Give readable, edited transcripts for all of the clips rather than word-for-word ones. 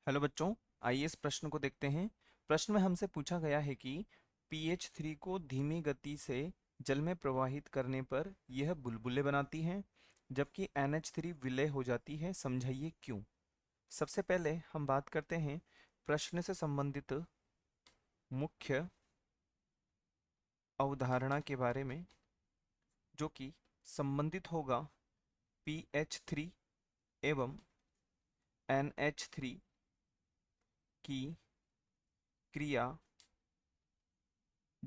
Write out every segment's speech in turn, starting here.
Hello बच्चों, आइए इस प्रश्न को देखते हैं। प्रश्न में हमसे पूछा गया है कि pH3 को धीमी गति से जल में प्रवाहित करने पर यह बुलबुले बनाती है, जबकि NH3 विलय हो जाती है। समझाइए क्यों। सबसे पहले हम बात करते हैं प्रश्न से संबंधित मुख्य अवधारणा के बारे में, जो कि संबंधित होगा pH3 एवं NH3 की क्रिया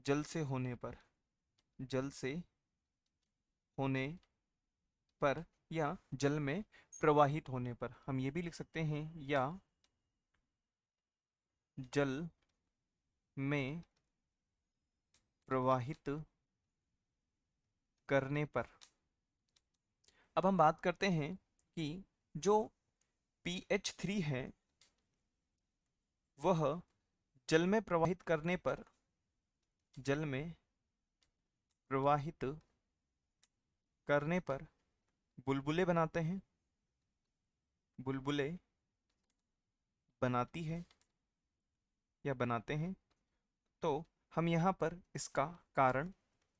जल से होने पर, जल से होने पर या जल में प्रवाहित होने पर। हम ये भी लिख सकते हैं या जल में प्रवाहित करने पर। अब हम बात करते हैं कि जो pH3 है वह जल में प्रवाहित करने पर, जल में प्रवाहित करने पर बुलबुले बनाते हैं, बुलबुले बनाती है या बनाते हैं। तो हम यहाँ पर इसका कारण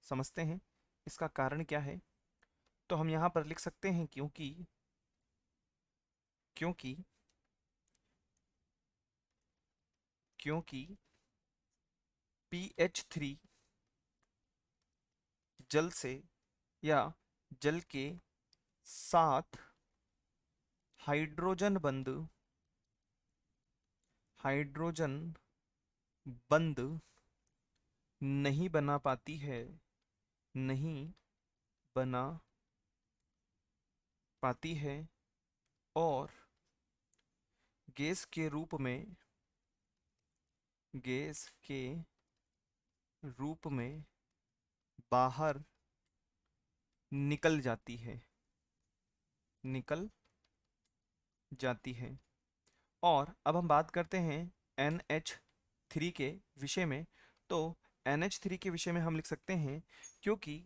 समझते हैं। इसका कारण क्या है? तो हम यहाँ पर लिख सकते हैं क्योंकि क्योंकि क्योंकि pH3 जल से या जल के साथ हाइड्रोजन बंद हाइड्रोजन बंद नहीं बना पाती है, नहीं बना पाती है, और गैस के रूप में, गैस के रूप में बाहर निकल जाती है, निकल जाती है। और अब हम बात करते हैं NH3 के विषय में। तो NH3 के विषय में हम लिख सकते हैं क्योंकि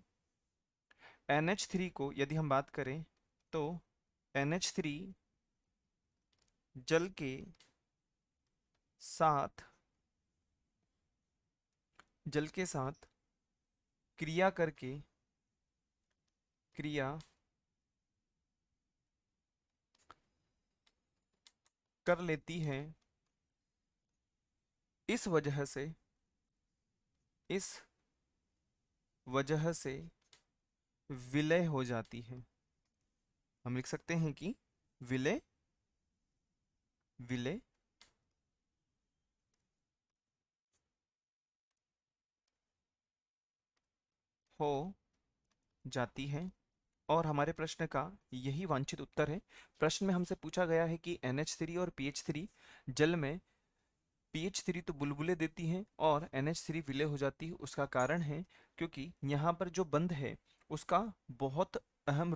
NH3 को यदि हम बात करें तो NH3 जल के साथ, जल के साथ क्रिया करके, क्रिया कर लेती है। इस वजह से, इस वजह से विलय हो जाती है। हम लिख सकते हैं कि विलय, विलय हो जाती है। और हमारे प्रश्न का यही वांछित उत्तर है। प्रश्न में हमसे पूछा गया है कि NH3 और pH3 जल में, pH3 तो बुलबुले देती है और NH3 विलय हो जाती है। उसका कारण है क्योंकि यहाँ पर जो बंध है उसका बहुत अहम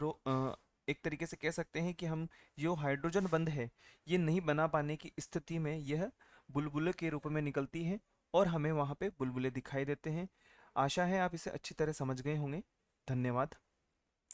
एक तरीके से कह सकते हैं कि हम जो हाइड्रोजन बंध है ये नहीं बना पाने की स्थिति में यह बुलबुले के रूप में निकलती है और हमें वहाँ पे बुलबुले दिखाई देते हैं। आशा है आप इसे अच्छी तरह समझ गए होंगे। धन्यवाद।